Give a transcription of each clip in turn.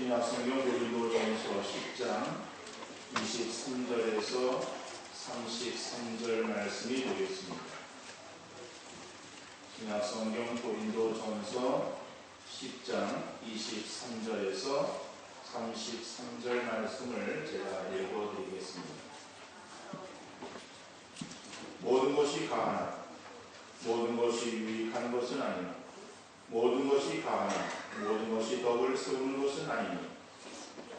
신약성경 고린도전서 10장 23절에서 33절 말씀이 되겠습니다. 신약성경 고린도전서 10장 23절에서 33절 말씀을 제가 읽어드리겠습니다. 모든 것이 가하나 모든 것이 유익한 것은 아니나 모든 것이 가하나 모든 것이 덕을 세우는 것은 아니니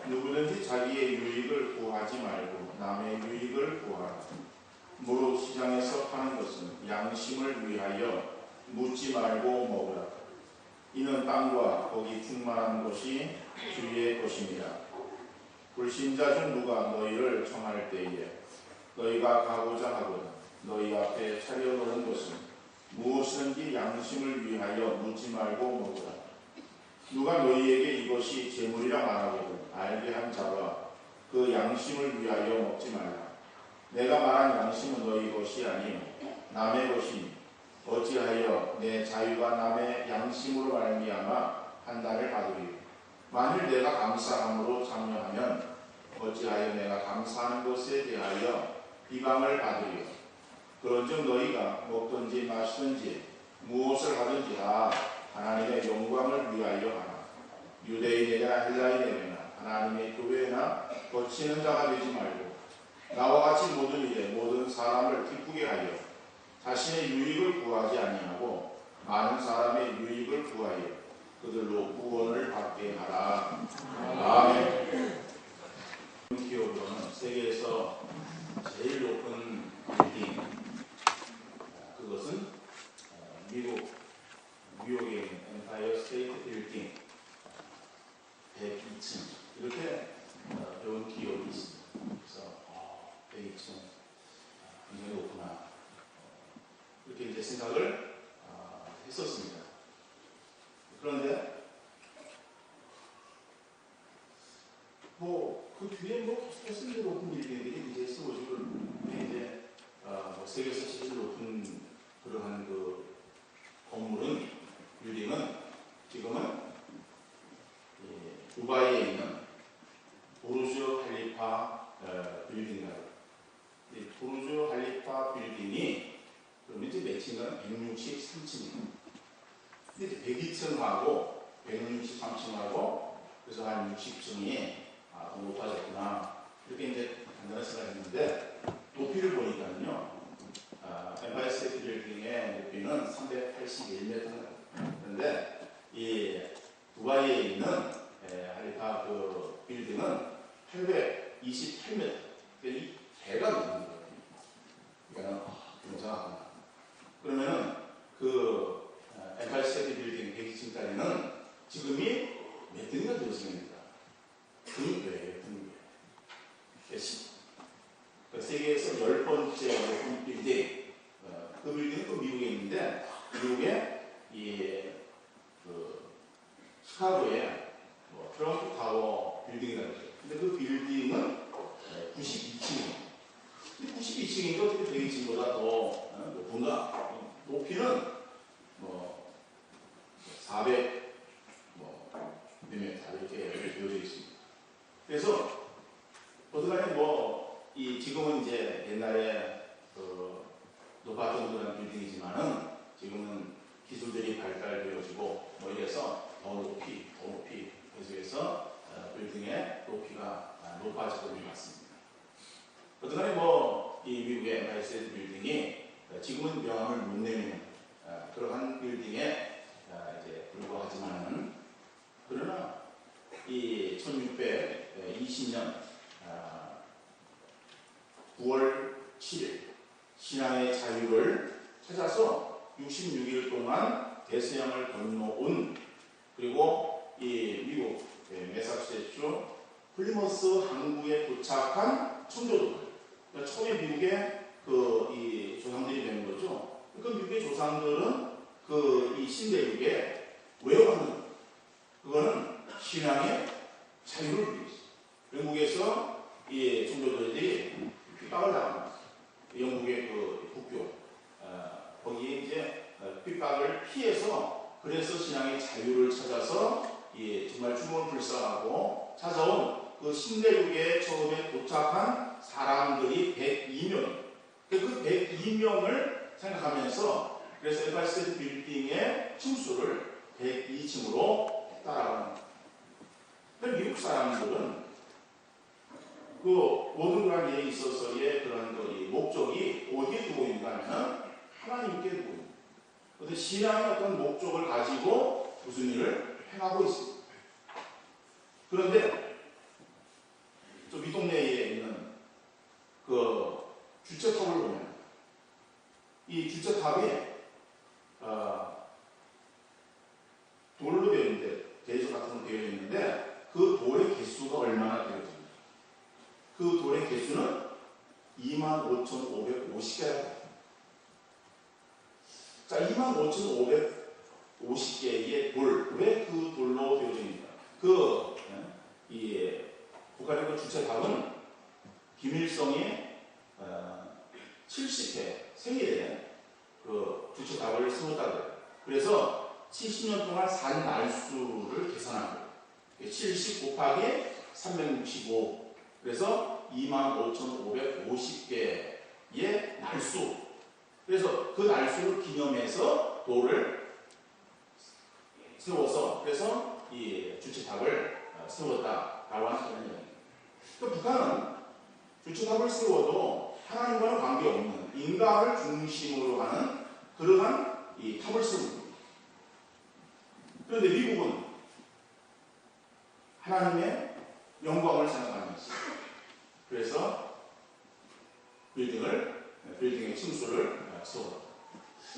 누구든지 자기의 유익을 구하지 말고 남의 유익을 구하라. 무릇 시장에서 파는 것은 양심을 위하여 묻지 말고 먹으라. 이는 땅과 거기 충만한 것이 주의 것입니다. 불신자 중 누가 너희를 청할 때에 너희가 가고자 하거든 너희 앞에 차려놓은 것은 무엇이든지 양심을 위하여 묻지 말고 먹으라. 누가 너희에게 이것이 재물이라 말하거든 알게 한 자와 그 양심을 위하여 먹지 말라. 내가 말한 양심은 너희 것이 아니요 남의 것이니 어찌하여 내 자유가 남의 양심으로 말미암아 판단을 받으리요. 만일 내가 감사함으로 참여하면 어찌하여 내가 감사하는 것에 대하여 비방을 받으리요. 그런즉 너희가 먹든지 마시든지 무엇을 하든지 다 하나님의 영광을 위하여 하라. 유대인에게나 헬라인에게나 하나님의 교회나 거치는 자가 되지 말고 나와 같이 모든 일에 모든 사람을 기쁘게 하여 자신의 유익을 구하지 아니하고 많은 사람의 유익을 구하여 그들로 구원을 받게 하라. 아멘. 기업으로는 세계에서 제일 높은 빌딩, 그것은 미국 뉴욕에 있는 엠파이어 스테이트 빌딩 102층 이렇게 배운 기업이 있습니다. 그래서 102층 굉장히 높구나 이렇게 이제 생각을 했었습니다. 그런데 그 뒤에 계속해서 이제 높은 빌딩들이 이제 쓰고지고 이제 세계에서 제일 높은 그러한 그 건물은 빌딩은 지금은 두바이에 있는 부르즈 칼리파 빌딩이라고. 이 부르즈 칼리파 빌딩이 그러면 이제 몇 층은 163층입니다. 근데 이제 102층하고 163층하고 그래서 한 60층이 더 높아졌구나 이렇게 이제 간단히 생각했는데 높이를 보니까요. 엠파이어 스테이트 빌딩의 높이는 381m. 그런데 이 두바이에 있는 할리파 그 빌딩은 828m. 이 배가 높은 거예요. 그러니까 굉장하구나. 그러면은 그 엠파이어 스테이트 빌딩 102층짜리는 지금이 몇 등이나 되었습니까? 근육배예요, 근육배. 그 세계에서 10번째 높은 빌딩, 그 빌딩은 또 미국에 있는데, 미국의 시카고에 트럼프 타워 빌딩이라고 하죠. 근데 그 빌딩은 92층이에요. 근데 92층이니까 어떻게 102층보다 더 높은가? 높이는 400 몇 이렇게 되어져 있습니다. 그래서 어떡하냐 지금은 이제 옛날에 높았던 그런 빌딩이지만은 지금은 기술들이 발달되어지고 이래서 더 높이 계속해서 빌딩의 높이가 높아지고 있는 것 같습니다. 어떡하냐 이 미국의 엠파이어 스테이트 빌딩이 지금은 명함을 못 내는 그러한 빌딩에 이제 불과하지만은 그러나 이 1620년 9월 7일 신앙의 자유를 찾아서 66일 동안 대서양을 건너온 그리고 이 미국 매사추세츠 플리머스 항구에 도착한 청교도들 그러니까 처음에 미국의 이 조상들이 되는 거죠. 그러니까 미국의 조상들은 이 신대륙에 왜 왔는가? 그거는 신앙의 자유를 위해서. 영국에서 이 청교도들이 핍박을 당합니다. 영국의 그 국교 거기에 이제 핍박을 피해서 그래서 신앙의 자유를 찾아서 정말 죽음을 불쌍하고 찾아온 그 신대륙에 처음에 도착한 사람들이 102명. 그 102명을 생각하면서 그래서 엠파이어 스테이트 빌딩의 층수를 102층으로 했다라고 합니다. 미국 사람들은 그 모든 그런 일에 있어서의 그런 목적이 어디에 두고 있는가 하면 하나님께 두고 있습니다. 그런데 신앙의 어떤 목적을 가지고 무슨 일을 행하고 있습니다. 그런데 저 밑동네에 있는 그 주체탑을 보면 이 주체탑이 돌로 되어 있는데 대리석 같은 거 되어 있는데 그 돌의 개수가 얼마나 되어집니까? 그 돌의 개수는 25,550개라고. 자, 25,550개의 돌, 왜 그 돌로 되어집니까? 북한의 그 주체탑은 김일성이 70회 생일에 그 주체탑을 세웠다고요. 그래서 70년 동안 산 날수를 계산한 거예요. 70 곱하기 365. 그래서 25,550개의 날수. 그래서 그 날수를 기념해서 돌을 세워서 그래서 이 주체탑을 세웠다라고 하는 이야기입니다. 그러니까 북한은 주체탑을 세워도 하나님과는 관계없는 인간을 중심으로 하는 그러한 이 탑을 세웁니다. 그런데 미국은 하나님의 영광을 생각하면서 그래서 빌딩의 층수를 세웠다.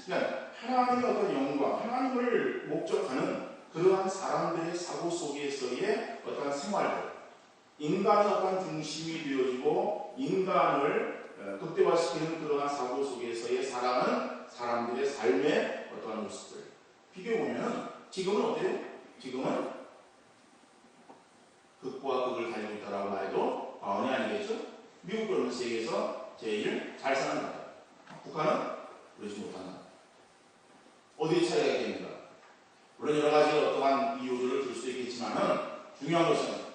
그러니까 하나님의 어떤 영광, 하나님을 목적하는 그러한 사람들의 사고 속에서의 어떤 생활들, 인간의 어떤 중심이 되어지고 인간을 극대화시키는 그러한 사고 속에서의 살아가는 사람들의 삶의 어떠한 모습들 비교해보면 지금은 어때요? 지금은 극과 극을 가지고 있다라고 해도 과언이 아니겠죠? 미국은 세계에서 제일 잘 사는 나라, 북한은 그러지 못한다. 어디에 차이가 있겠는가? 물론 여러 가지 어떠한 이유들을 들 수 있겠지만 중요한 것은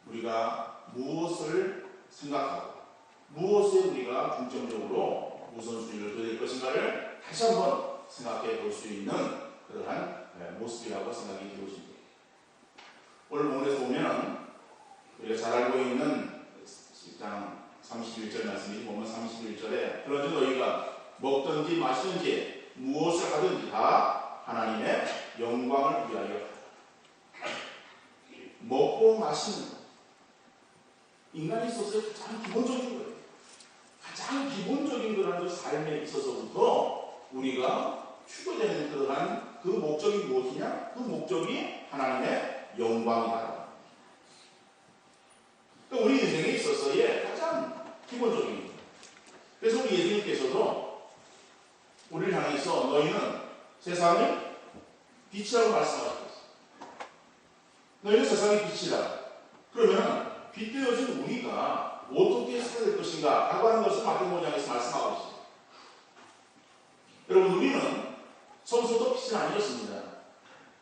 우리가 무엇을 생각하고 무엇에 우리가 중점적으로 우선순위를 둬야 될 것인가를 다시 한번 생각해 볼 수 있는 그러한 모습이라고 생각이 되어집니다. 오늘 본문에서 보면 우리가 잘 알고 있는 10장 31절 말씀이 보면 31절에 그런즉 너희가 먹든지 마시든지 무엇을 하든지 다 하나님의 영광을 위하여 하라. 먹고 마시는 것, 인간에 있어서 가장 기본적인 거예요. 가장 기본적인 그런 삶에 있어서부터 우리가 추구되는 그러한 그 목적이 무엇이냐? 그 목적이 하나님의 영광이다. 그러니까 우리 인생에 있어서의 가장 기본적인 것. 그래서 우리 예수님께서도 우리를 향해서 너희는 세상의 빛이라고 말씀하셨어요. 너희는 세상의 빛이다. 그러면 빛 되어진 우리가 어떻게 살아야 될 것인가 라고 하는 것을 마태복음 5장에서 말씀하고 있습니다. 여러분, 우리는 처음부터 빛은 아니었습니다.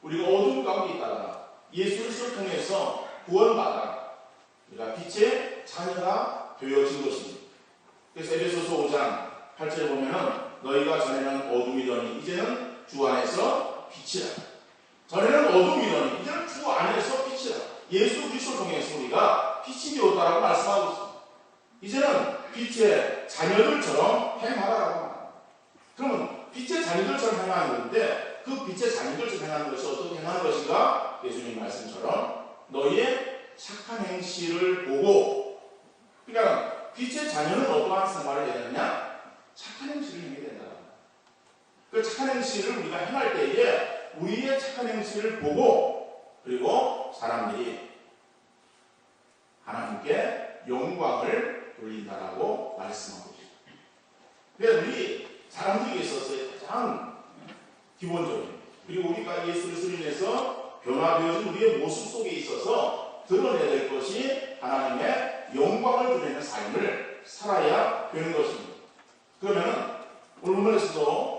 우리가 어두운 가운데 있다가 예수 그리스도를 통해서 구원받아 우리가 빛의 자녀가 되어진 것입니다. 그래서 에베소서 5장 8절에 보면은 너희가 전에는 어둠이더니 이제는 주 안에서 빛이라. 전에는 어둠이더니 이제는 주 안에서 빛이라. 예수 그리스도를 통해서 우리가 빛이 되었다라고 말씀하고 있습니다. 이제는 빛의 자녀들처럼 행하라라고 합니다. 그러면 빛의 자녀들처럼 행하는 건데 그 빛의 자녀들처럼 행하는 것이 어떻게 행하는 것인가? 예수님 말씀처럼 너희의 착한 행실을 보고, 그러니까 빛의 자녀는 어떠한 생활을 해야 되느냐? 착한 행실을 행해야 된다. 그 착한 행실을 우리가 행할 때에 우리의 착한 행실을 보고 그리고 사람들이 하나님께 영광을 돌린다라고 말씀하고 있습니다. 그래서 우리 사람들에게 있어서의 가장 기본적인, 그리고 우리가 예수 그리스도로 인해서 변화되어진 우리의 모습 속에 있어서 드러내야 될 것이 하나님의 영광을 드리는 삶을 살아야 되는 것입니다. 그러면 오늘 본문에서도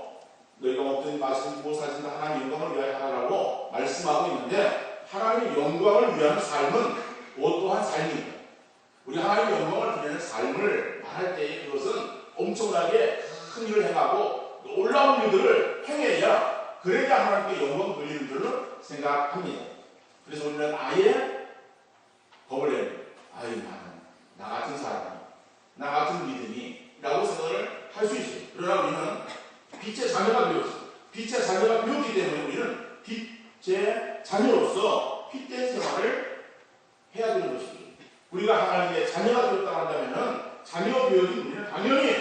너희가 먹든 마시든 무엇을 하든지 하나님의 영광을 위하여 하라고 말씀하셨습니다. 말씀하고 있는데 하나님의 영광을 위한 삶은 어떠한 삶입니까? 우리 하나님의 영광을 드리는 삶을 말할 때에 그것은 엄청나게 큰 일을 행하고 놀라운 일들을 행해야 그래야 하나님께 영광 돌리는 줄을 생각합니다. 그래서 우리는 아예 겁을 내요. 아유, 나 같은 사람, 나 같은 믿음이 라고 생각을 할 수 있어요. 그러나 우리는 빛의 자녀가 되었어요. 빛의 자녀가 되었기 때문에 우리는 빛의 자녀로서 빛된 생활을 해야 되는 것입니다. 우리가 하나님의 자녀가 되었다 한다면 자녀 되어진 우리는 당연히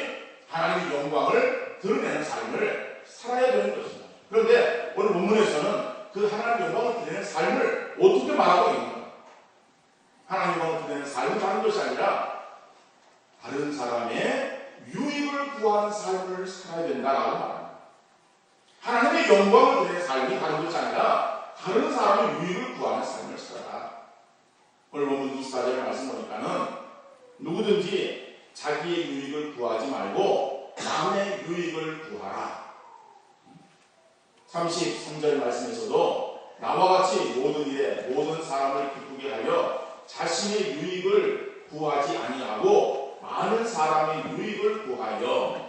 하나님의 영광을 드러내는 삶을 살아야 되는 것입니다. 그런데 오늘 본문에서는 그 하나님의 영광을 드러내는 삶을 어떻게 말하고 있는가? 하나님의 영광을 드러내는 삶을 하는 것이 아니라 다른 사람의 유익을 구하는 삶을 살아야 된다라고 말합니다. 하나님의 영광을 드러내는 삶이 다른 것이 아니라 다른 사람의 유익을 구하는 삶을 살아라. 오늘 본문 24절의 말씀 보니까는 누구든지 자기의 유익을 구하지 말고 남의 유익을 구하라. 33절 말씀에서도 나와 같이 모든 일에 모든 사람을 기쁘게 하여 자신의 유익을 구하지 아니하고 많은 사람의 유익을 구하여.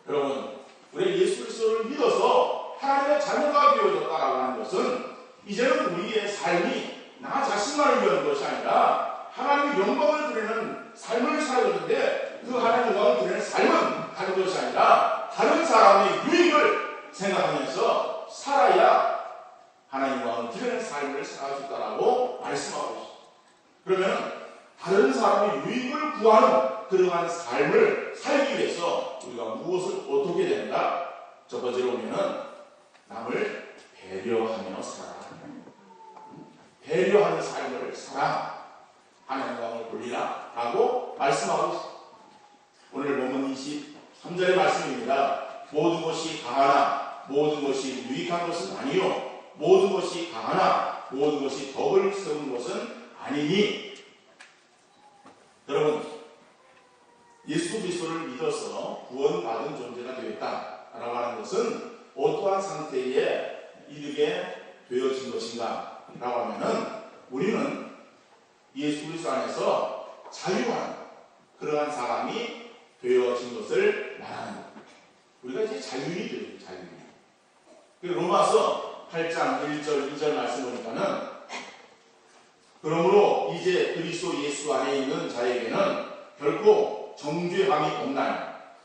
여러분, 우리 예수 그리스도를 믿어서 하나님의 자녀가 되어졌다라고 하는 것은 이제는 우리의 삶이 나 자신만을 위한 것이 아니라 하나님의 영광을 드리는 삶을 살아야 되는데 그 하나님의 영광을 드리는 삶은 다른 것이 아니라 다른 사람의 유익을 생각하면서 살아야 하나님의 영광을 드리는 삶을 살아갈 수 있다라고 말씀하고 있습니다. 그러면 다른 사람의 유익을 구하는 그러한 삶을 살기 위해서 우리가 무엇을 어떻게 되는가? 첫 번째로 보면은 남을 배려하며 살아라. 배려하는 삶을 살아 하나님의 영광을 돌리라 라고 말씀하고 있습니다. 오늘 본문 23절의 말씀입니다. 모든 것이 강하나 모든 것이 유익한 것은 아니요 모든 것이 강하나 모든 것이 덕을 세우는 것은 아니니. 여러분, 예수 그리스도를 믿어서 구원받은 존재가 되었다라고 하는 것은 어떠한 상태에 이르게 되어진 것인가 라고 하면은 우리는 예수 그리스도 안에서 자유한 그러한 사람이 되어진 것을 말하는 것. 우리가 이제 자유인이 되어요. 자유인. 로마서 8장 1절 2절 말씀 보니까는 그러므로 이제 그리스도 예수 안에 있는 자에게는 결코 정죄함이 없나니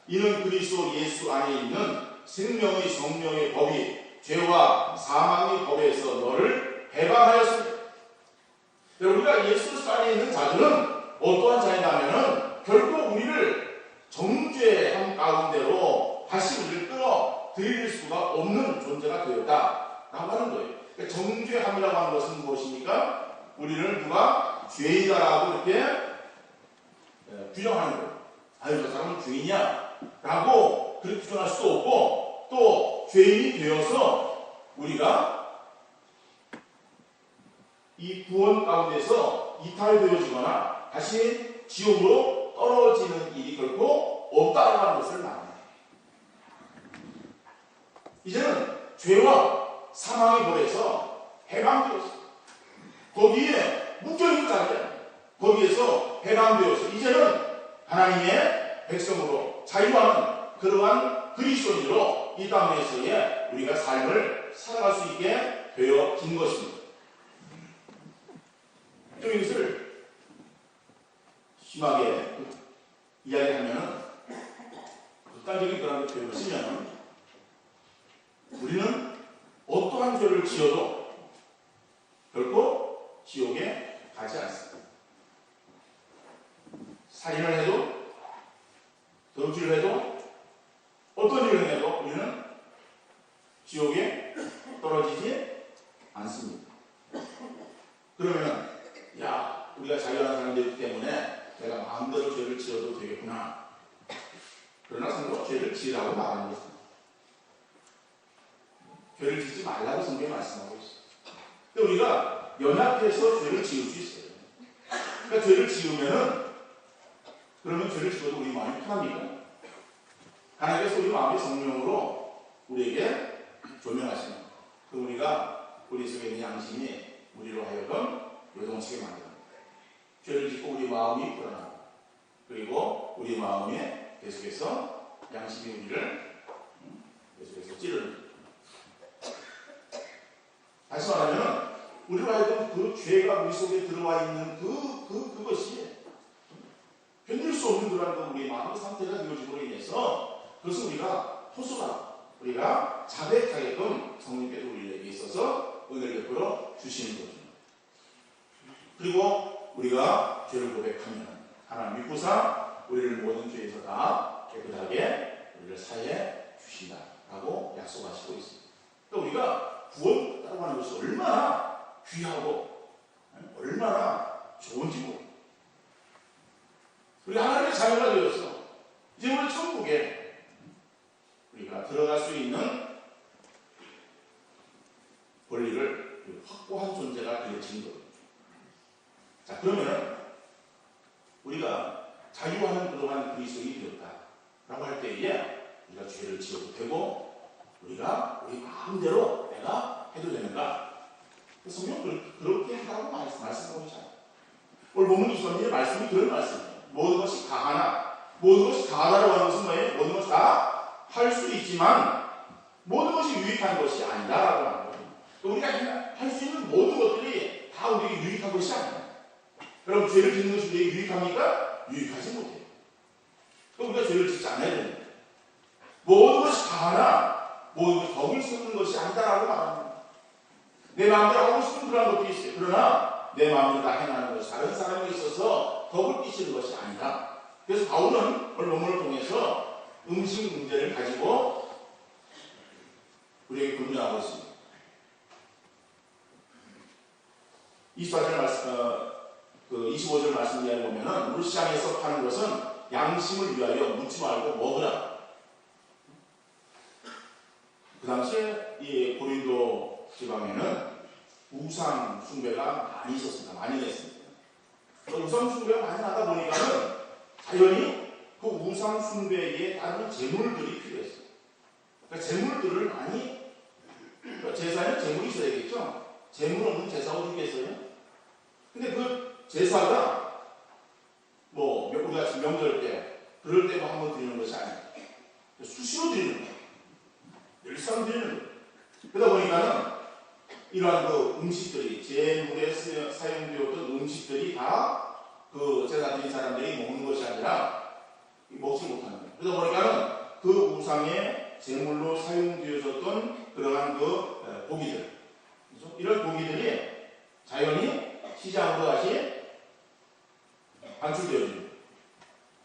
이는 그리스도 예수 안에 있는 생명의 성령의 법이 죄와 사망의 법에서 너를 해방하였습니다. 우리가 예수 그리스도 안에 있는 자들은 어떠한 자이냐면은 결코 우리를 정죄함 가운데로 다시 우리를 끌어들일 수가 없는 존재가 되었다라고 하는 거예요. 정죄함이라고 하는 것은 무엇입니까? 우리를 누가 죄인이다라고 이렇게 규정하는 거예요. 아유, 저 사람은 죄인이야 라고 그렇게 규정할 수도 없고 또 죄인이 되어서 우리가 이 구원 가운데서 이탈되어지거나 다시 지옥으로 떨어지는 일이 결코 없다라는 것을 말합니다. 이제는 죄와 사망의 벌에서 해방되었습니다. 거기에 묶여있는 자리야. 거기에서 해방되어서 이제는 하나님의 백성으로 자유하는 그러한 그리스도인으로 이 땅에서의 우리가 삶을 살아갈 수 있게 되어진 것입니다. 좀 이것을 심하게 이야기하면 극단적인 그런 표현을 쓰면 우리는 어떠한 죄를 지어도 결코 지옥에 가지 않습니다. 살인을 해도 도둑질을 해도 어떤 일을 해도 우리는 지옥에 떨어지지 않습니다. 그러면 야, 우리가 자유한 사람들이기 때문에 내가 마음대로 죄를 지어도 되겠구나. 그러나 성경은 죄를 지으라고 말하는 것입니다. 죄를 짓지 말라고 성경에 말씀하고 있어요. 근데 우리가 연약해서 죄를 지을 수 있어요. 그러니까 죄를 지으면은 그러면 죄를 지어도 우리 마음이 편합니까? 하나님께서 우리 마음의 성령으로 우리에게 조명하시는. 그럼 우리가 우리 속에 있는 양심이 우리로 하여금 요동치게 만듭니다. 죄를 짓고 우리 마음이 불안하고, 그리고 우리 마음에 계속해서 양심이 우리를 계속해서 찌르는. 다시 말하면 우리로 하여금 그 죄가 우리 속에 들어와 있는 그것이 견딜 수 없는 그런 우리 마음의 상태가 되어짐으로 인해서 그것을 우리가 호소하고 우리가 자백하게끔 성령께서 우리에게 있어서 은혜를 베풀어 주시는 거죠. 그리고 우리가 죄를 고백하면 하나님 믿고사 우리를 모든 죄에서 다 깨끗하게 우리를 사해 주신다라고 약속하시고 있습니다. 그러니까 우리가 구원받았다고 하는 것이 얼마나 귀하고 얼마나 좋은지 모릅니다. 우리 하나님의 자녀가 되어서 이제 우리 천국에 우리가 들어갈 수 있는 권리를 확보한 존재가 되어진 겁니다. 자, 그러면 우리가 자유하는 그러한 그리스도인이 되었다라고 할 때에 우리가 죄를 지어도 되고 우리가 우리 마음대로 내가 해도 되는가? 성경은 그렇게 한다고 말씀하고 있잖아요. 오늘 본문 기수님의 말씀이 그런 말씀이에요. 모든 것이 다하나, 모든 것이 다하다라고 하는 것은 뭐예요? 모든 것이 다 할 수 있지만 모든 것이 유익한 것이 아니다라고 하는 거예요. 우리가 할 수 있는 모든 것들이 다 우리에게 유익한 것이 아니에요. 여러분, 죄를 짓는 것이 우리에게 유익합니까? 유익하지 못해요. 그럼 우리가 죄를 짓지 않아야 됩니다. 모든 것이 다하나 모든 것이 덕을 쏟는 것이 아니다라고 말합니다. 내 마음대로 하고 싶은 그런 것도 있어요. 그러나 내 마음대로 다 해나가는 것이 다른 사람에 있어서 덕을 끼치는 것이 아니다. 그래서 바울은 오늘 본문을 통해서 음식 문제를 가지고 우리에게 분명하고 있습니다. 24절 말씀, 25절 말씀 이야기 보면은 물시장에서 파는 것은 양심을 위하여 묻지 말고 먹으라. 그 당시에 이 고린도 지방에는 우상 숭배가 많이 있었습니다. 많이 했습니다. 우상 숭배가 많이 나다 보니까는 자연히 그 우상 숭배에 따른 재물들이 필요했어요. 그러니까 재물들을 많이, 그러니까 제사에는 재물이 있어야겠죠. 재물 없는 제사가 어디겠어요? 근데 그 제사가 뭐 우리 같이 명절 때 그럴 때 뭐 한번 드리는 것이 아니에요. 수시로 드리는 거예요. 일상 드리는 거예요. 그러다 보니까는 이러한 그 음식들이 제물에 사용되었던 음식들이 다 그 제사 드린 사람들이 먹는 것이 아니라 먹지 못하는 거예요. 그러다 보니까는 그 우상의 제물로 사용되어졌던 그러한 그 고기들, 그렇죠? 이런 고기들이 자연히 시장으로 다시 반출되어집니다.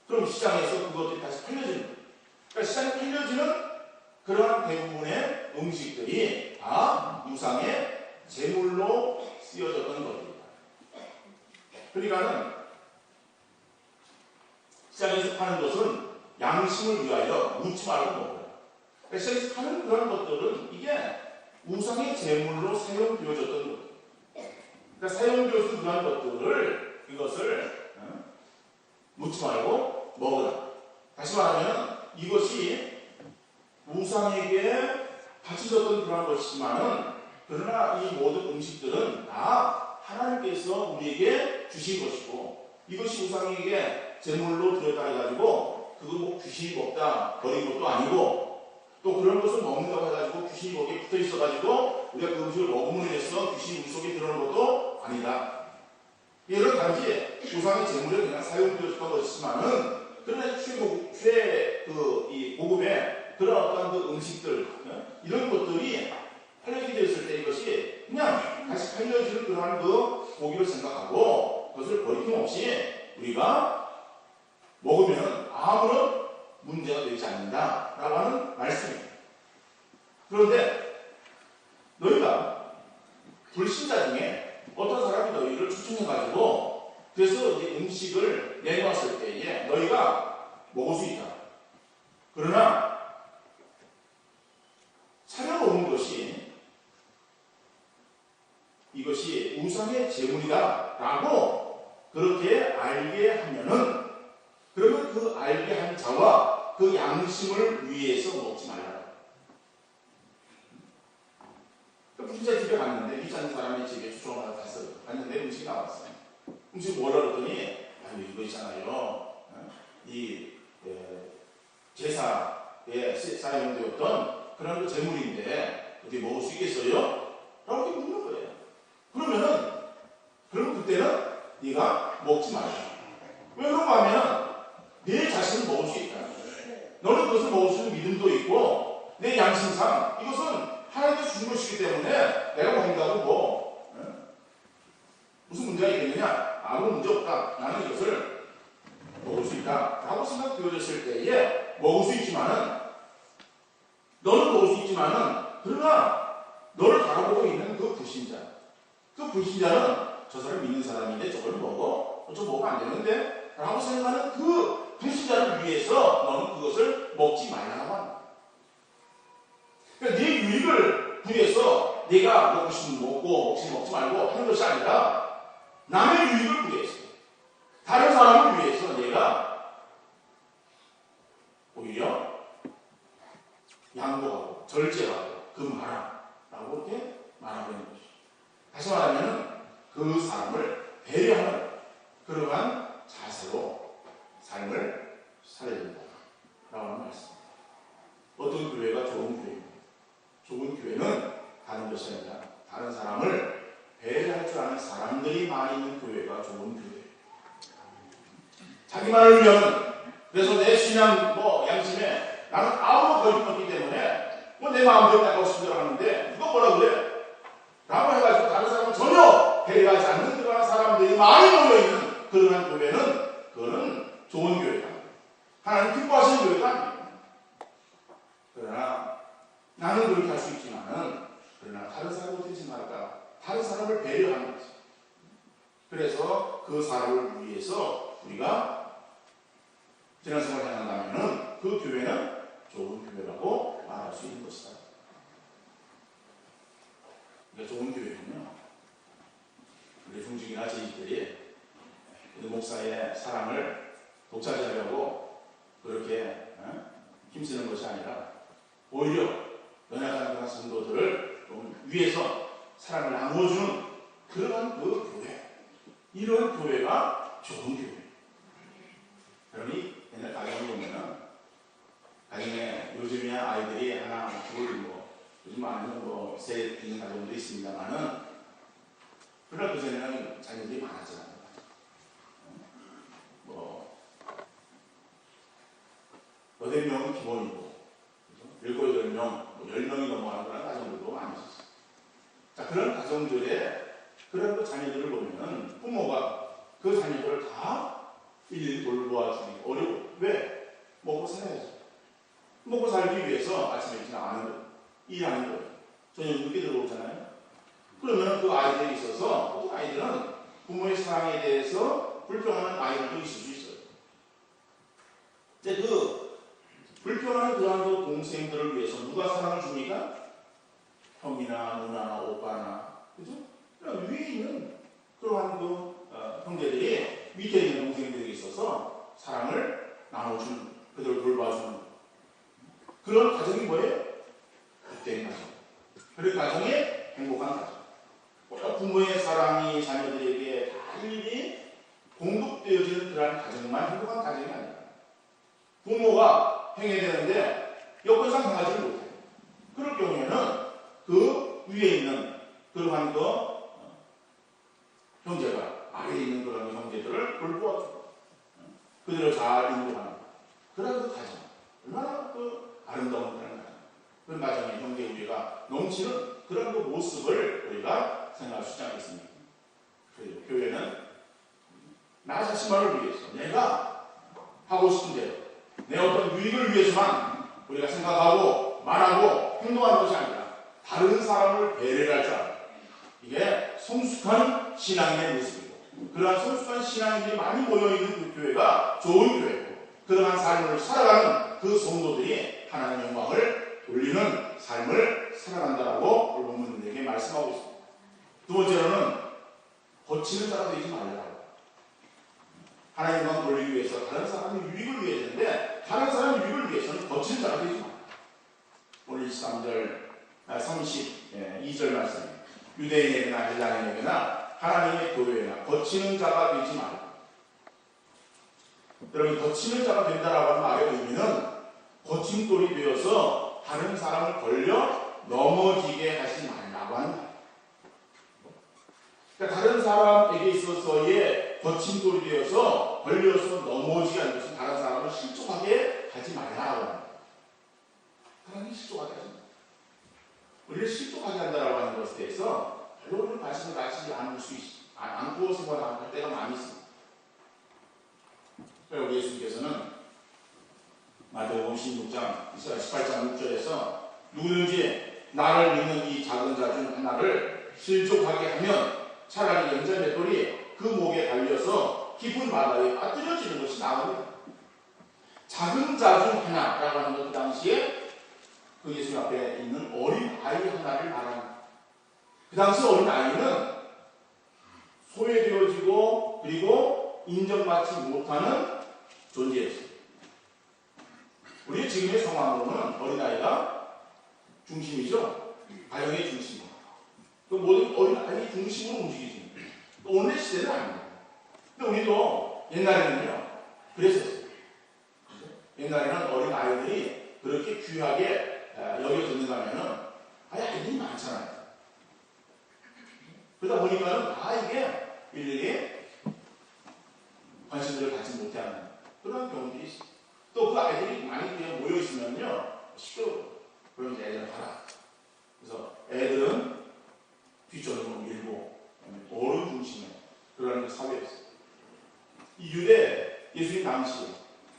그럼 시장에서 그것들이 다시 팔려지는 거예요. 그러니까 시장에 팔려지는 그러한 대부분의 음식들이 다 우상의 제물로 쓰여졌던 것입니다. 그러니까는 시장에서 파는 것은 양심을 위하여 묻지 말고 먹어요. 그러니까 시장에서 파는 그런 것들은 이게 우상의 제물로 사용되어졌던 것. 그러니까 사용되어진 그런 것들을 이것을 묻지 말고 먹으라. 다시 말하면 이것이 우상에게 바쳐졌던 그런 것이지만은 그러나 이 모든 음식들은 다 하나님께서 우리에게 주신 것이고 이것이 우상에게 제물로 드렸다 해가지고 그거 뭐 귀신이 먹다 버린 것도 아니고 또 그런 것을 먹는다고 해가지고 귀신이 거기에 붙어 있어가지고 우리가 그 음식을 먹음으로 인해서 귀신이 우리 속에 들어오는 것도 아니다. 이런 단지 우상의 제물에 그냥 사용되었던 것이지만은 그러나 이 고급의 그런 어떤 그 음식들 이런 것들이 팔려지게 되었을 때 이것이 그냥 다시 팔려지는 그러한 그 고기를 생각하고 그것을 버리낌 없이 우리가 먹으면 아무런 문제가 되지 않는다라고 하는 말씀입니다. 그런데 너희가 불신자 중에 어떤 사람이 너희를 추천해가지고 그래서 이제 음식을 내놓았을 때에 너희가 먹을 수 있다. 그러나 차려놓은 것이 이것이 우상의 제물이다 라고 그렇게 알게 하면은 그러면 그 알게 한 자와 그 양심을 위해서 먹지 말라. 김자 집에 갔는데 김자는 사람의 집에 추종을 갔어요. 갔는데 음식이 나왔어요. 음식 뭐라 그랬더니 아유 이거 있잖아요. 이 제사에 사용되었던 그런 재물인데 어떻게 먹을 수 있겠어요? 라고 이렇게 묻는 거예요. 그러면 그때는 네가 먹지 말라. 왜 그런가 하면 내 자신을 먹을 수 있다. 너는 그것을 먹을 수 있는 믿음도 있고 내 양심상 이것은 하나님께서 주신 것이기 때문에 내가 먹는다고 무슨 문제가 있겠느냐? 아무 문제 없다. 나는 이것을 먹을 수 있다. 라고 생각되어졌을 때에 먹을 수 있지만은 너는 먹을 수 있지만은 그러나 너를 바라보고 있는 그 불신자는 저 사람 믿는 사람인데 저걸 먹어? 저 먹으면 안 되는데? 라고 생각하는 그 불신자를 위해서 너는 그것을 먹지 말라고 한다. 그러니까 네 유익을 위해서 내가 먹고 싶으면 먹고 먹지 말고 하는 것이 아니라 남의 유익을 위해서 다른 사람을 위해서 내가 오히려 양보하고 절제하고 그 말하라고 이렇게 말하고 있는 것이죠. 다시 말하면 그 사람을 배려하는 그러한 자세로 삶을 살아야 된다. 라고 하는 말씀입니다. 어떤 교회가 좋은 교회입니다. 좋은 교회는 다른 것이 아니라 다른 사람을 배려할 줄 아는 사람들이 많이 있는 교회가 좋은 교회예요. 자기만을 위하는 그래서 내 신앙 양심에 나는 아무런 거짓 없기 때문에 내 마음대로 내가 싶은 대로 하는데 누가 뭐라 그래? 라고 해가지고 다른 사람은 전혀 배려하지 않는 그러한 사람들이 많이 모여있는 그러한 교회는 그거는 좋은 교회다. 하나님 기뻐하시는 교회가 아닙니다. 그러나 나는 그렇게 할 수 있지만은 그러나 다른 사람을 어떻게 생각할까? 다른 사람을 배려하는 거지. 그래서 그 사람을 위해서 우리가 신앙생활을 해나가면은 그 교회는 좋은 교회라고 말할 수 있는 것이다. 그러니까 좋은 교회는요, 우리 중직이나 제직들이 목사의 사랑을 독차지하려고 그렇게 힘쓰는 것이 아니라 오히려 연약한 그런 성도들을 위해서 사랑을 나누어주는 그런 그 교회, 이런 교회가 좋은 교회. 그러니 옛날 가정을 보면은 가정에 요즘에 아이들이 하나 둘 요즘 많은 셋 있는 가정도 있습니다만은 그러나 그전에는 자녀들이 많았잖아요. 8명은 기본이고 7, 8명, 10명이 넘어가는 그런 가정들도 많이 있었어요. 자, 그런 가정들의 그런 그 자녀들을 보면 부모가 그 자녀들을 다 일일이 돌보아주기 어려워. 왜? 먹고 살아야죠. 먹고 살기 위해서 아침에 일찍 나가는 거예요. 일하는 거예요. 저녁 늦게 들어오잖아요. 그러면 그 아이들에 있어서 어떤 아이들은 부모의 사랑에 대해서 불평하는 아이들도 있을 수 있어요. 근데 그 불평하는 그러한 그 동생들을 위해서 누가 사랑을 줍니까? 형이나 누나나 오빠나, 그죠? 위에 있는 그러한 그 형제들이 밑에 있는 동생들에게 있어서 사랑을 나눠주는, 그들을 돌봐주는 그런 가정이 뭐예요? 헛된 가정. 그런 가정이 행복한 가정. 부모의 사랑이 자녀들에게 다 일일이 공급되어지는 그러한 가정만 행복한 가정이 아니라 부모가 행해야 되는데 여건상 행하지를 못해요. 그럴 경우에는 그 위에 있는 그러한 그 형제가 아래에 있는 그런 형제들을 돌보아주고 그들을 잘 인도하는 그런 그 가정, 얼마나 그 아름다운 그런 가정, 그런 가정의 형제 우리가 넘치는 그런 그 모습을 우리가 생각할 수 있지 않겠습니까? 그리고 교회는 나 자신만을 위해서 내가 하고 싶은 대로 내 어떤 유익을 위해서만 우리가 생각하고 말하고 행동하는 것이 아니라 다른 사람을 배려할 줄 알아요. 이게 성숙한 신앙의 모습이고 그러한 성숙한 신앙인들이 많이 모여있는 그 교회가 좋은 교회고 그러한 삶을 살아가는 그 성도들이 하나님의 영광을 돌리는 삶을 살아간다라고 오늘 본문에게 말씀하고 있습니다. 두 번째로는 거치는 자가 되지 말라고. 하나님의 영광을 돌리기 위해서 다른 사람의 유익을 위해 되는데 다른 사람의 유익을 위해서는 거치는 자가 되지 말라. 오늘 23절 20 2절 말씀. 유대인에게나 헬라인에게나 하나님의 교회나 거치는 자가 되지 말고. 여러분, 거치는 자가 된다라고 하는 말의 의미는 거침돌이 되어서 다른 사람을 걸려 넘어지게 하지 말라고 하는 말. 그러니까 다른 사람에게 있어서의 거침돌이 되어서 걸려서 넘어지게 하는 것은 다른 사람을 실족하게 하지 말라고 합니다. 하나님이 실족하게 하지 말라. 우리를 실족하게 한다라고 하는 것에 대해서 별로 우리는 관심을 가지지 않고 생각할 때가 많이 있습니다. 그리고 예수님께서는 마태복음 16장 18장 6절에서 누구든지 나를 믿는 이 작은 자 중 하나를 실족하게 하면 차라리 연자 맷돌이 그 목에 달려서 깊은 바다에 빠뜨려지는 것이 나옵니다. 작은 자 중 하나라고 하는 것, 그 당시에 그 예수님 앞에 있는 어린 아이 하나를 말합니다. 그 당시 어린 아이는 소외되어지고 그리고 인정받지 못하는 존재였습니다. 우리 지금의 상황으로는 어린아이가 중심이죠. 가정의 중심. 그 모든 어린아이 중심으로 움직이지. 오늘의 시대는 아닙니다. 근데 우리도 옛날에는요, 그랬었어요. 옛날에는 어린아이들이 그렇게 귀하게 여겨졌는가 하면은 아이들이 많잖아요. 그러다 보니까는 이게 일일이 관심들을 갖지 못하는 그런 경우들이 있어요. 또 그 아이들이 많이 모여있으면요, 시끄러워요. 그럼 이제 애들은 가라. 그래서 애들은 뒷전으로 밀고, 어른 중심의 그런 사회였어요. 이 유대 예수님 당시,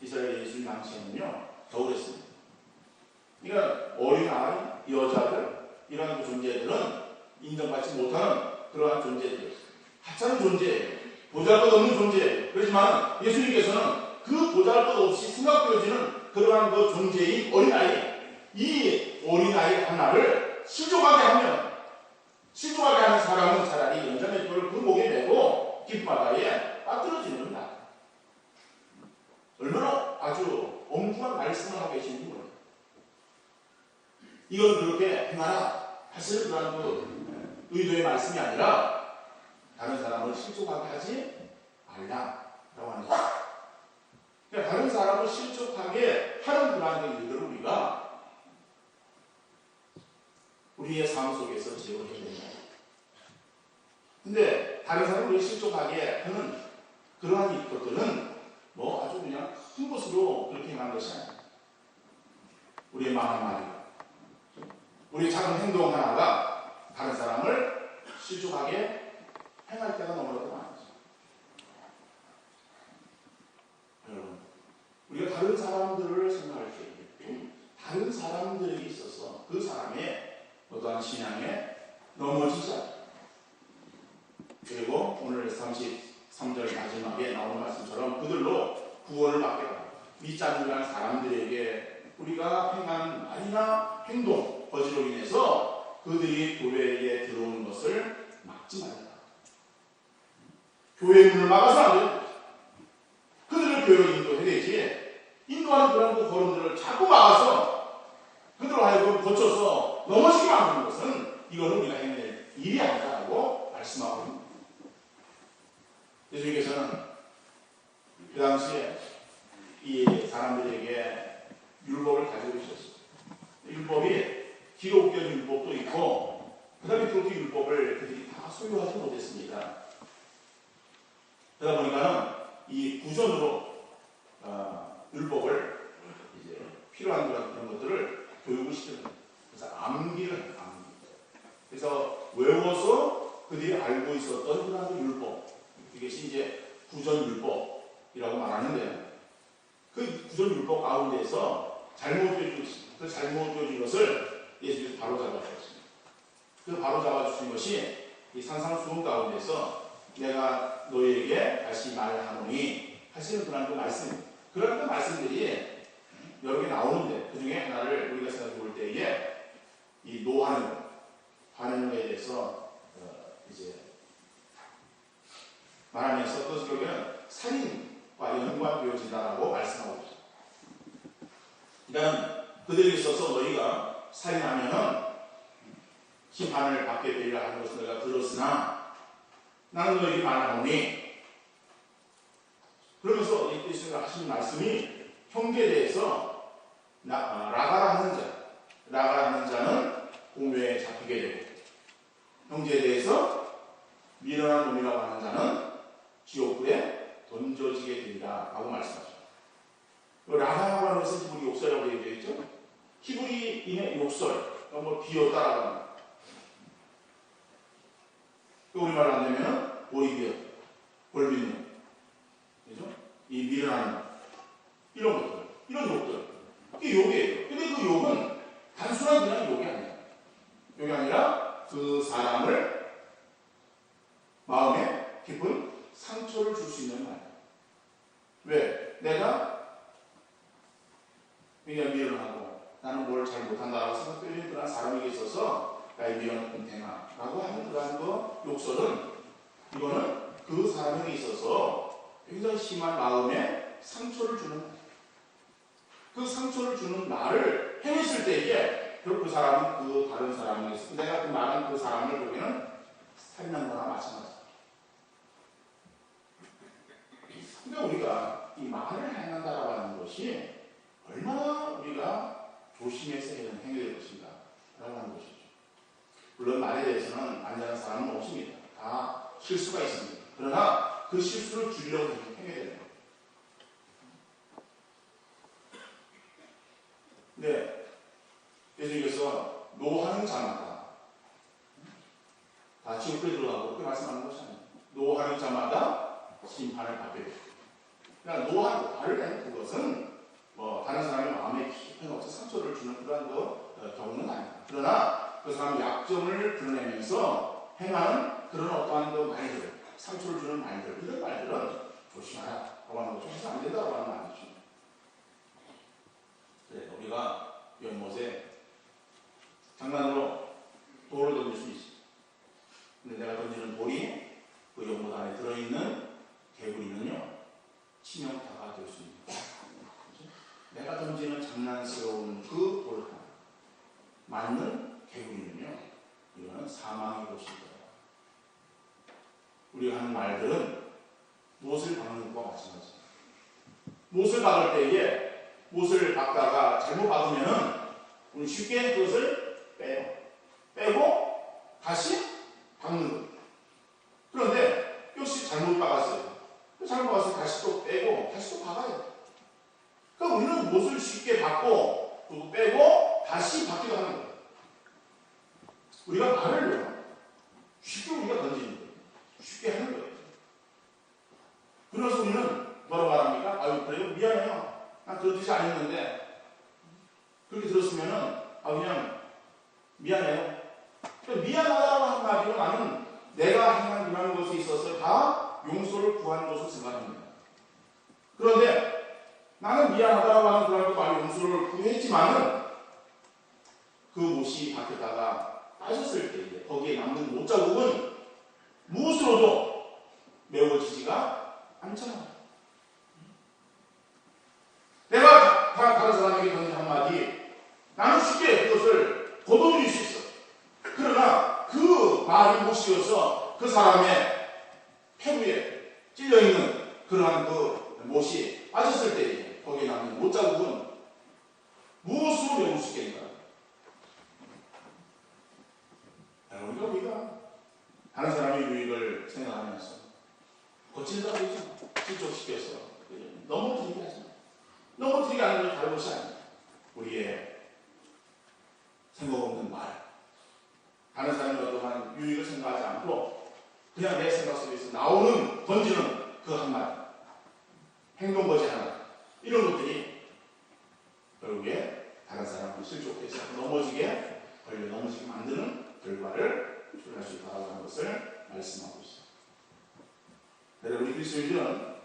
이스라엘 예수님 당시에는요, 더 그랬습니다. 그러니까 어린아이, 여자들, 이런 존재들은 인정받지 못하는 그러한 존재들이었어요. 하찮은 존재예요. 보잘것없는 존재예요. 그렇지만 예수님께서는 그 보잘것없이 생각되어지는 그러한 그 존재인 어린아이, 이 어린아이 하나를 실족하게 하면, 실족하게 하는 사람은 차라리 연자맷돌을 그 목에 메고 깊바다에 빠뜨려지는 겁니다. 얼마나 아주 엄중한 말씀을 하고 계시는지 몰라요. 이건 그렇게 행하라 하시는 그런 그 의도의 말씀이 아니라 다른 사람을 실족하게 하지 말라라고 하는 거예요. 그러니까 다른 사람을 실족하게 하는 그러한 일들을 우리가 우리의 삶 속에서 제어해야 됩니다. 근데 다른 사람을 실족하게 하는 그러한 것들은 뭐 아주 그냥 큰 것으로 그렇게 행하는 것이 아니에요. 우리의 말 한마디가, 우리의 작은 행동 하나가 다른 사람을 실족하게 행할 때가 너무나도 많죠. 여러분, 우리가 다른 사람들을 생각할 때 다른 사람들에게 있어서 그 사람의 어떠한 신앙에 넘어지지 않아요. 그리고 오늘 33절 마지막에 나오는 말씀처럼 그들로 구원을 받게 하라. 믿지 않는 사람들에게 우리가 행한 말이나 행동, 거짓으로 인해서 그들이 교회에 들어오는 것을 막지 말라. 교회의 문을 막아서 안 돼요. 그들을 교회로 인도해야 되지. 인도하는 그런 그 걸음들을 자꾸 막아서 그들로 하여금 거쳐서 넘어지게 만드는 것은 이거는 우리가 해낼 일이 아니다라고 말씀하고 있습니다. 예수님께서는 그 당시에 이 사람들에게 율법을 가지고 있었어요. 율법이 기록된 율법도 있고 그 다음에 그렇게 율법을 그들이 다 소유하지 못했습니다. 그러다 보니까는 이 구전으로 율법을 이제 필요한 그런 것들을 교육을 시키는 거예요. 그래서 암기를 해요. 그래서 외워서 그들이 알고 있었던 그런 율법, 이것이 이제 구전율법이라고 말하는데, 그 구전율법 가운데서 그 잘못되어진 것을 예수님께서 바로 잡아주셨습니다. 그 바로 잡아주신 것이 이 산상수훈 가운데서 내가 너희에게 다시 말하노니 하시는 그런 그 말씀, 그런 그 말씀들이 여러 개 나오는데 그 중에 하나를 우리가 생각해 볼 때에 이 노하는 하는 것에 대해서 이제 말하면서 그 결국에는 살인과 연관되어진다라고 말씀하고 있습니다. 그러니까 그들에 있어서 너희가 살인하면은 심판을 받게 되리라 하는 것을 내가 들었으나 나는 너에게 말하노니, 그러면서 예수님께서 하신 말씀이 형제에 대해서 라가라 하는 자는 공회에 잡히게 되고, 형제에 대해서 미련한 놈이라고 하는 자는 지옥불에 던져지게 되리라 라고 말씀하셨습니다. 라가라고 하는 것은 히브리 욕설이라고 되어 있죠. 히브리인의 욕설, 비었다라고 합니다. 우리말로 안 되면 보이비어, 볼비는, 그죠? 이 미련한 이런 것들, 이런 욕들, 그게 욕이에요. 근데 그 욕은 단순한 그냥 욕이 아니에요. 욕이 아니라 그 사람을 마음에 깊은 상처를 줄 수 있는 말이에요. 왜? 내가 그냥 미련하고 나는 뭘 잘 못한다라고 생각되는 그런 사람에게 있어서 나의 미련한 끔탱아라고 하는 그러한 거 욕설은, 이거는 그 사람에게 있어서 굉장히 심한 마음에 상처를 주는 거예요. 그 상처를 주는 말을 행했을 때에 결국 그 사람은 그 다른 사람에게 있어서 내가 그 말한 그 사람을 보기에는 살인한 거나 마찬가지입니다. 근데 우리가 이 말을 행한다라고 하는 것이 얼마나 우리가 조심해서 행해야 될 것인가 라고 하는 것이죠. 물론 말에 대해서는 안전한 사람은 없습니다. 다 실수가 있습니다. 그러나 그 실수를 줄이려고 행해야 됩니다. 네, 예수님께서 노하는 자마다 다 지옥에 들어가고 그렇게 말씀하는 것이 아니에요. 노하는 자마다 심판을 받게 됩니다. 그러니까 노하고 화를 내는 그것은 다른 사람의 마음에 깊은 어떤 상처를 주는 그러한 경우는 아닙니다. 그러나 그 사람의 약점을 드러내면서 행하는 그런 어떠한 말들, 상처를 주는 말들, 이런 말들은 조심하라 라고 하는 거죠. 해서 안 된다고 하는 말이죠. 그래서 우리가 연못에 장난으로 돌을 던질 수 있어요. 근데 내가 던지는 돌이 그 연못 안에 들어있는 개구리는요, 치명타가 될 수 있는 거예요. 내가 던지는 장난스러운 그 돌 하나, 맞는 개구리는요, 이거는 사망의 것일 거예요. 우리가 하는 말들은 못을 박는 것과 마찬가지예요. 못을 박을 때에 못을 박다가 잘못 박으면은 우리 쉽게 그것을 빼고 다시 박는 거예요. 그런데 역시 잘못 박았어요. 잘못 박아서 다시 또 빼고 다시 또 박아야 돼요. 그러니까 우리는 못을 쉽게 박고 또 빼고 다시 박기도 하는 거예요. 우리가 말을요, 쉽게 우리가 던지는 거예요. 쉽게 하는 거예요. 그래서 우리는 뭐라고 말합니까? 아유, 그래요? 미안해요. 난 그런 뜻이 아니었는데. 그렇게 들었으면은, 그냥 미안해요. 미안하다고 한 마디로 나는 내가 행한 그런 것에 있어서 다 용서를 구한 것을 생각합니다. 그런데 나는 미안하다고 하는 그런 말 용서를 구했지만은 그 못이 바뀌었다가 빠졌을 때 거기에 남는 못자국은 무엇으로도 메워지지가 않잖아요. 내가 다른 사람에게 던진 한마디, 나는 쉽게 그것을 걷어들일 수 있어. 그러나 그 말이 못이어서 그 사람의 폐부에 찔려있는 그러한 그 못이 빠졌을 때 거기에 남는 못자국은 무엇으로 메울 수 있겠는가? 그러니까 우리가 다른 사람의 유익을 생각하면서 거칠다고 했죠. 실족시켜서 넘어뜨리게 하지 마. 넘어뜨리게 하는 게 다른 것이 아니에요. 우리의 생각 없는 말, 다른 사람의 어떠한 유익을 생각하지 않고 그냥 내 생각 속에서 나오는, 던지는 그 한마디, 행동 거지 하나, 이런 것들이 결국에 다른 사람을 실족해서 넘어지게 만드는 결과를 초래할 수 있다고 하는 것을 말씀하고 있습니다. 그래서 우리 그리스도인들은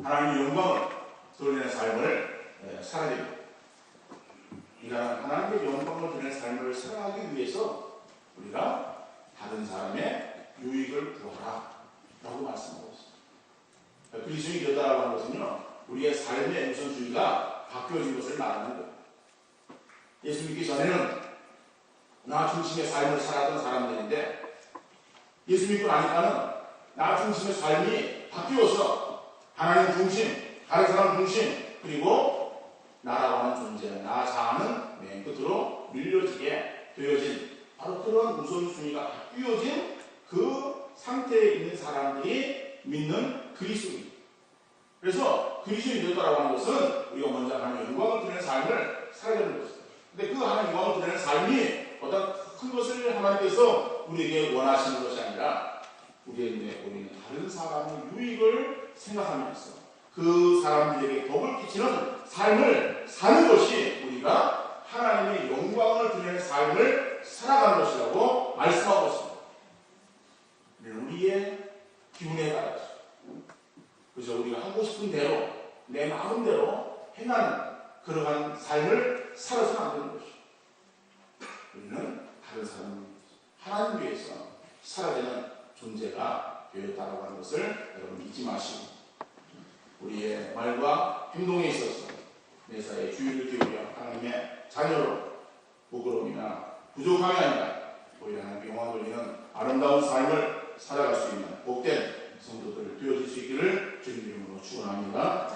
하나님의 영광을 드러내는 삶을 살아야 됩니다. 인간은 하나님의 영광을 드러내는 삶을 살아가기 위해서 우리가 다른 사람의 유익을 구하라 라고 말씀하고 있습니다. 그리스도인이 되었다라고 하는 것은요, 우리의 삶의 우선순위가 바뀌어진 것을 말하는 거예요. 예수 믿기 전에는 나 중심의 삶을 살았던 사람들인데 예수 믿고 나니까는 나 중심의 삶이 바뀌어서 하나님 중심, 다른 사람 중심, 그리고 나라고 하는 존재, 나 자아는 맨 끝으로 밀려지게 되어진 바로 그런 우선순위가 바뀌어진 그 상태에 있는 사람들이 믿는 그리스도입니다. 그래서 그리스도인이 되었다라고 하는 것은 우리가 먼저 하나님 영광을 드리는 삶을 살아야 되는 것입니다. 근데 그 하나님 영광을 드리는 삶이 어떤 큰 것을 하나님께서 우리에게 원하시는 것이 아니라 우리는 다른 사람의 유익을 생각하면서 그 사람들에게 덕을 끼치는 삶을 사는 것이 우리가 하나님의 영광을 드리는 삶을 살아가는 것이라고 말씀하고 있습니다. 우리의 기분에 따라서 그래서 우리가 하고 싶은 대로 내 마음대로 행하는 그러한 삶을 살아서는 안 되는 것이죠. 우리는 다른 사람 하나님 위해서 살아야 되는 존재가 되었다고 하는 것을 여러분 잊지 마시고 우리의 말과 행동에 있어서 매사에 주의를 기울여 하나님의 자녀로 부끄러움이나 부족함이 아니라 오히려 하나님께 영광 돌리는 아름다운 삶을 살아갈 수 있는 복된 성도들 되어질 수 있기를 주님 이름으로 축원합니다.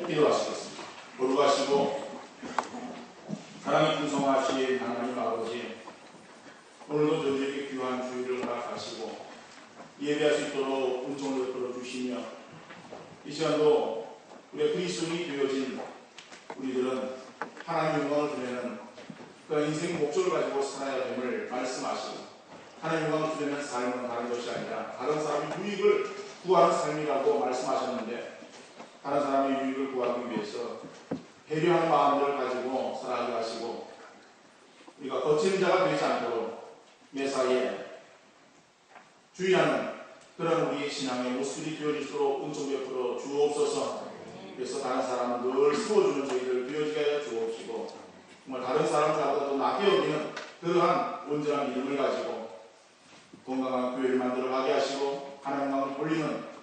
기도하시겠습니다. 거룩하시고 사랑이 풍성하신 하나님 아버지, 오늘도 저희에게 귀한 주의를 허락하시고 예배할 수 있도록 은총을 베풀어 주시며 이 시간도 우리의 그리스도인이 되어진 우리들은 하나님의 영광을 드리는 그런 인생의 목적을 가지고 살아야 됨을 말씀하시고 하나님의 영광을 드리는 삶은 다른 것이 아니라 다른 사람의 유익을 구하는 삶이라고 말씀하셨는데 다른 사람의 유익을 구하기 위해서 배려하는 마음을 가지고 살아가게 하시고 우리가 거치는 자가 되지 않도록 매사에 주의하는 그런 우리의 신앙의 모습이 되어질수록 은총 베풀어 주옵소서. 그래서 다른 사람을 늘 세워주는 저희들 되어지게 하여 주옵시고 정말 다른 사람보다도 낮게 여기는 그러한 온전한 믿음을 가지고 건강한 교회를 만들어 가게 하시고 하나님을 돌리는